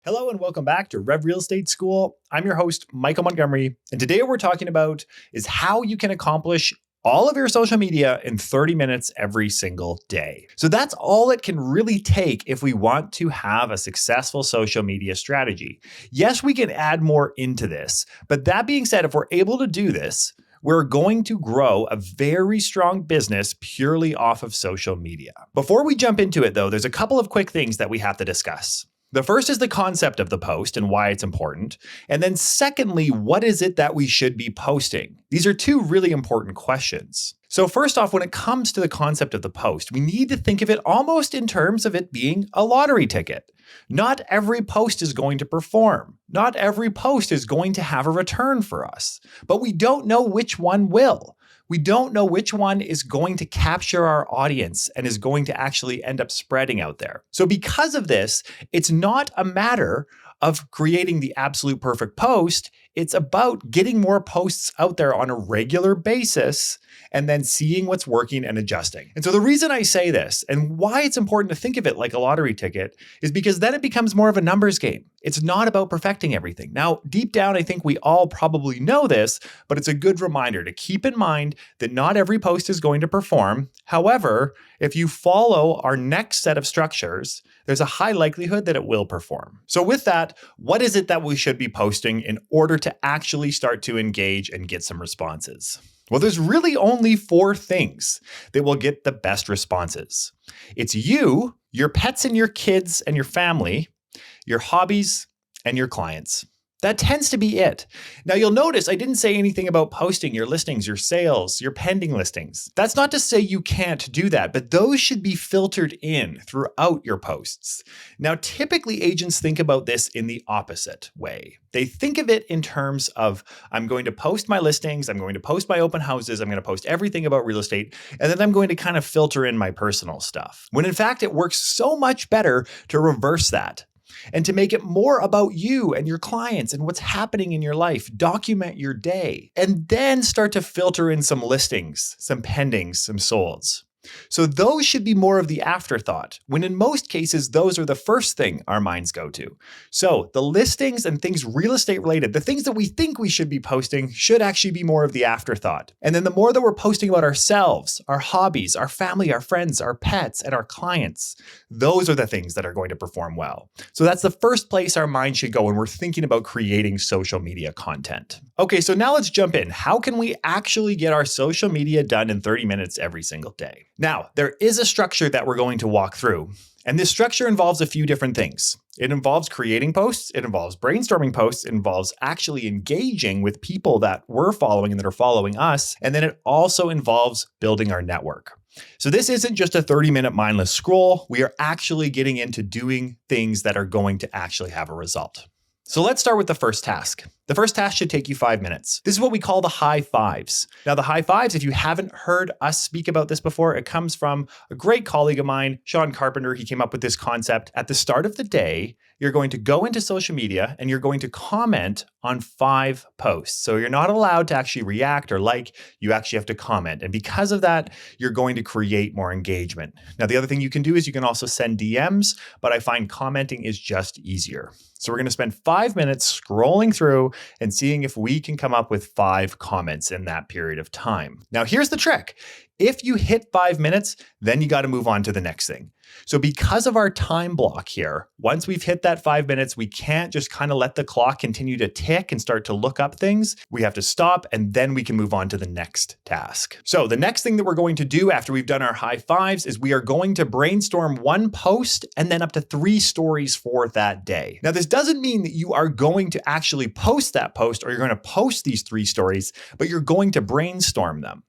Hello and welcome back to Rev Real Estate School. I'm your host, Michael Montgomery, and today what we're talking about is how you can accomplish all of your social media in 30 minutes every single day. So that's all it can really take if we want to have a successful social media strategy. Yes, we can add more into this, but that being said, if we're able to do this, we're going to grow a very strong business purely off of social media. Before we jump into it though, there's a couple of quick things that we have to discuss. The first is the concept of the post and why it's important. And then secondly, what is it that we should be posting? These are two really important questions. So first off, when it comes to the concept of the post, we need to think of it almost in terms of it being a lottery ticket. Not every post is going to perform. Not every post is going to have a return for us, but we don't know which one will. We don't know which one is going to capture our audience and is going to actually end up spreading out there. So because of this, it's not a matter of creating the absolute perfect post. It's about getting more posts out there on a regular basis and then seeing what's working and adjusting. And so the reason I say this and why it's important to think of it like a lottery ticket is because then it becomes more of a numbers game. It's not about perfecting everything. Now, deep down, I think we all probably know this, but it's a good reminder to keep in mind that not every post is going to perform. However, if you follow our next set of structures, there's a high likelihood that it will perform. So with that, what is it that we should be posting in order to actually start to engage and get some responses? Well, there's really only 4 things that will get the best responses. It's you, your pets and your kids and your family, your hobbies, and your clients. That tends to be it. Now you'll notice I didn't say anything about posting your listings, your sales, your pending listings. That's not to say you can't do that, but those should be filtered in throughout your posts. Now, typically agents think about this in the opposite way. They think of it in terms of, I'm going to post my listings, I'm going to post my open houses, I'm going to post everything about real estate, and then I'm going to kind of filter in my personal stuff. When in fact, it works so much better to reverse that. And to make it more about you and your clients and what's happening in your life, document your day, and then start to filter in some listings, some pendings, some solds. So those should be more of the afterthought, when in most cases, those are the first thing our minds go to. So the listings and things real estate related, the things that we think we should be posting should actually be more of the afterthought. And then the more that we're posting about ourselves, our hobbies, our family, our friends, our pets, and our clients, those are the things that are going to perform well. So that's the first place our mind should go when we're thinking about creating social media content. Okay, so now let's jump in. How can we actually get our social media done in 30 minutes every single day? Now, there is a structure that we're going to walk through, and this structure involves a few different things. It involves creating posts, it involves brainstorming posts, it involves actually engaging with people that we're following and that are following us, and then it also involves building our network. So this isn't just a 30-minute mindless scroll. We are actually getting into doing things that are going to actually have a result. So let's start with the first task. The first task should take you 5 minutes. This is what we call the high fives. Now, the high fives, if you haven't heard us speak about this before, it comes from a great colleague of mine, Sean Carpenter. He came up with this concept. At the start of the day, you're going to go into social media and you're going to comment on 5 posts. So you're not allowed to actually react or like, you actually have to comment. And because of that, you're going to create more engagement. Now, the other thing you can do is you can also send DMs, but I find commenting is just easier. So we're going to spend 5 minutes scrolling through and seeing if we can come up with 5 comments in that period of time. Now, here's the trick. If you hit 5 minutes, then you got to move on to the next thing. So because of our time block here, once we've hit that 5 minutes, we can't just kind of let the clock continue to tick and start to look up things. We have to stop and then we can move on to the next task. So the next thing that we're going to do after we've done our high fives is we are going to brainstorm 1 post and then up to 3 stories for that day. Now, this doesn't mean that you are going to actually post that post or you're going to post these 3 stories, but you're going to brainstorm them.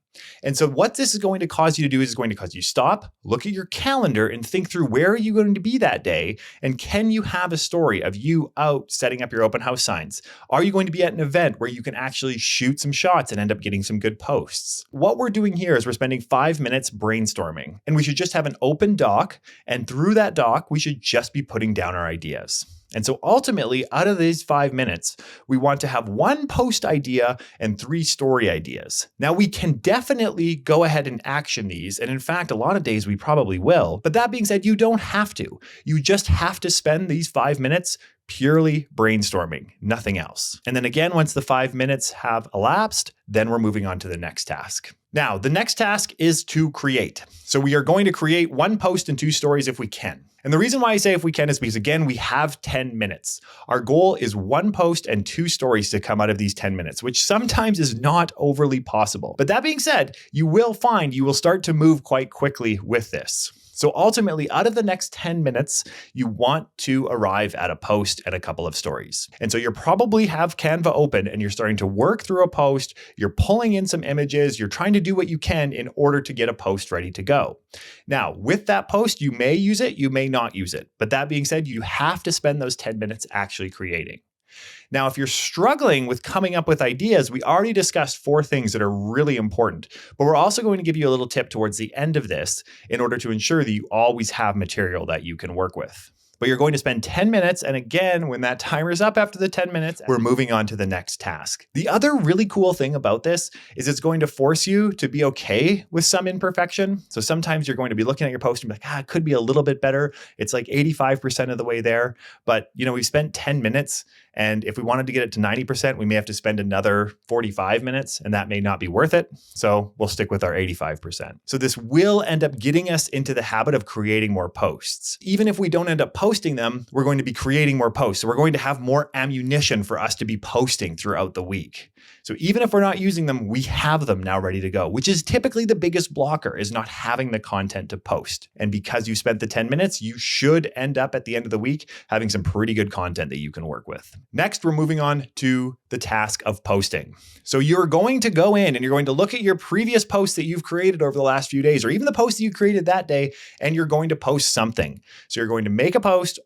And so what this is going to cause you to do is going to cause you to stop, look at your calendar and think through where are you going to be that day? And can you have a story of you out setting up your open house signs? Are you going to be at an event where you can actually shoot some shots and end up getting some good posts? What we're doing here is we're spending 5 minutes brainstorming, and we should just have an open doc. And through that doc, we should just be putting down our ideas. And so ultimately, out of these 5 minutes, we want to have 1 post idea and 3 story ideas. Now, we can definitely go ahead and action these. And in fact, a lot of days we probably will. But that being said, you don't have to. You just have to spend these 5 minutes purely brainstorming, nothing else. And then again, once the 5 minutes have elapsed, then we're moving on to the next task. Now, the next task is to create. So we are going to create 1 post and 2 stories if we can. And the reason why I say if we can is because, again, we have 10 minutes. Our goal is 1 post and 2 stories to come out of these 10 minutes, which sometimes is not overly possible. But that being said, you will find you will start to move quite quickly with this. So ultimately, out of the next 10 minutes, you want to arrive at a post and a couple of stories. And so you probably have Canva open and you're starting to work through a post, you're pulling in some images, you're trying to do what you can in order to get a post ready to go. Now, with that post, you may use it, you may not use it. But that being said, you have to spend those 10 minutes actually creating. Now, if you're struggling with coming up with ideas, we already discussed 4 things that are really important, but we're also going to give you a little tip towards the end of this in order to ensure that you always have material that you can work with. But you're going to spend 10 minutes. And again, when that timer is up after the 10 minutes, we're moving on to the next task. The other really cool thing about this is it's going to force you to be okay with some imperfection. So sometimes you're going to be looking at your post and be like, it could be a little bit better. It's like 85% of the way there. But we've spent 10 minutes. And if we wanted to get it to 90%, we may have to spend another 45 minutes, and that may not be worth it. So we'll stick with our 85%. So this will end up getting us into the habit of creating more posts. Even if we don't end up posting them, we're going to be creating more posts. So we're going to have more ammunition for us to be posting throughout the week. So even if we're not using them, we have them now ready to go, which is typically the biggest blocker, is not having the content to post. And because you spent the 10 minutes, you should end up at the end of the week having some pretty good content that you can work with. Next, we're moving on to the task of posting. So you're going to go in and you're going to look at your previous posts that you've created over the last few days, or even the posts that you created that day, and you're going to post something. So you're going to make a post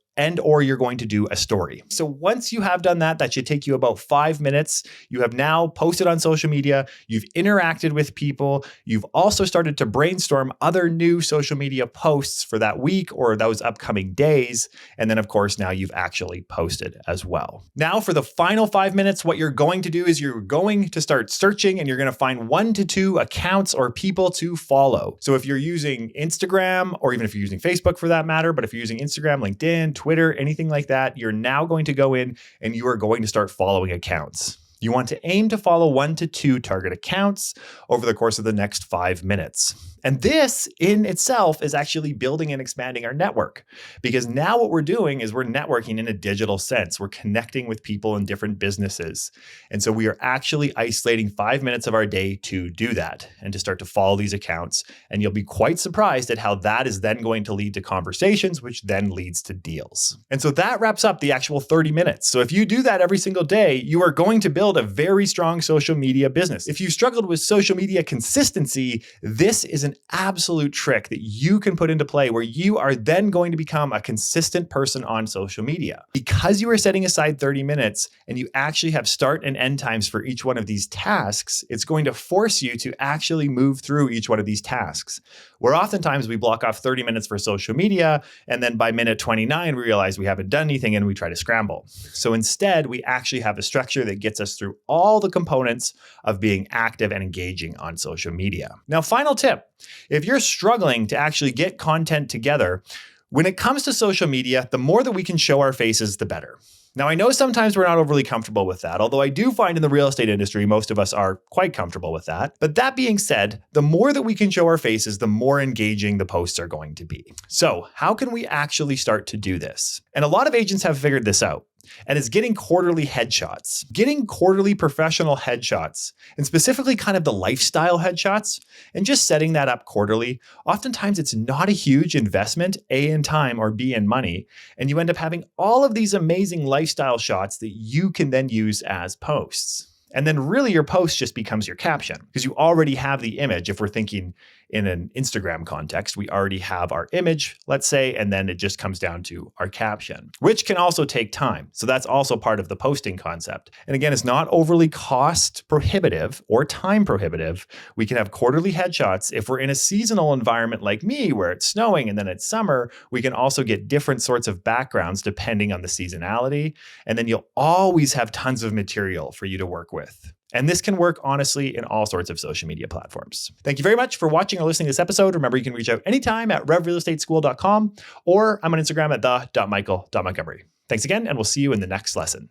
or you're going to do a story. So once you have done that, that should take you about 5 minutes. You have now posted on social media, you've interacted with people, you've also started to brainstorm other new social media posts for that week or those upcoming days. And then of course, now you've actually posted as well. Now for the final 5 minutes, what you're going to do is you're going to start searching and you're going to find 1 to 2 accounts or people to follow. So if you're using Instagram, or even if you're using Facebook for that matter, but if you're using Instagram, LinkedIn, Twitter, anything like that, you're now going to go in and you are going to start following accounts. You want to aim to follow 1 to 2 target accounts over the course of the next 5 minutes. And this in itself is actually building and expanding our network, because now what we're doing is we're networking in a digital sense. We're connecting with people in different businesses. And so we are actually isolating 5 minutes of our day to do that and to start to follow these accounts. And you'll be quite surprised at how that is then going to lead to conversations, which then leads to deals. And so that wraps up the actual 30 minutes. So if you do that every single day, you are going to build a very strong social media business. If you struggled with social media consistency, this is an absolute trick that you can put into play where you are then going to become a consistent person on social media. Because you are setting aside 30 minutes and you actually have start and end times for each one of these tasks, it's going to force you to actually move through each one of these tasks. Where oftentimes we block off 30 minutes for social media, and then by minute 29, we realize we haven't done anything and we try to scramble. So instead, we actually have a structure that gets us through all the components of being active and engaging on social media. Now, final tip, if you're struggling to actually get content together, when it comes to social media, the more that we can show our faces, the better. Now, I know sometimes we're not overly comfortable with that, although I do find in the real estate industry, most of us are quite comfortable with that. But that being said, the more that we can show our faces, the more engaging the posts are going to be. So how can we actually start to do this? And a lot of agents have figured this out. And it's getting quarterly headshots, getting quarterly professional headshots, and specifically kind of the lifestyle headshots, and just setting that up quarterly. Oftentimes it's not a huge investment, A, in time, or B, in money. And you end up having all of these amazing lifestyle shots that you can then use as posts. And then really your post just becomes your caption because you already have the image. If we're thinking in an Instagram context, we already have our image, let's say, and then it just comes down to our caption, which can also take time. So that's also part of the posting concept. And again, it's not overly cost prohibitive or time prohibitive. We can have quarterly headshots. If we're in a seasonal environment like me, where it's snowing and then it's summer, we can also get different sorts of backgrounds depending on the seasonality. And then you'll always have tons of material for you to work with. And this can work, honestly, in all sorts of social media platforms. Thank you very much for watching or listening to this episode. Remember, you can reach out anytime at revrealestateschool.com, or I'm on Instagram at the.michael.montgomery. Thanks again, and we'll see you in the next lesson.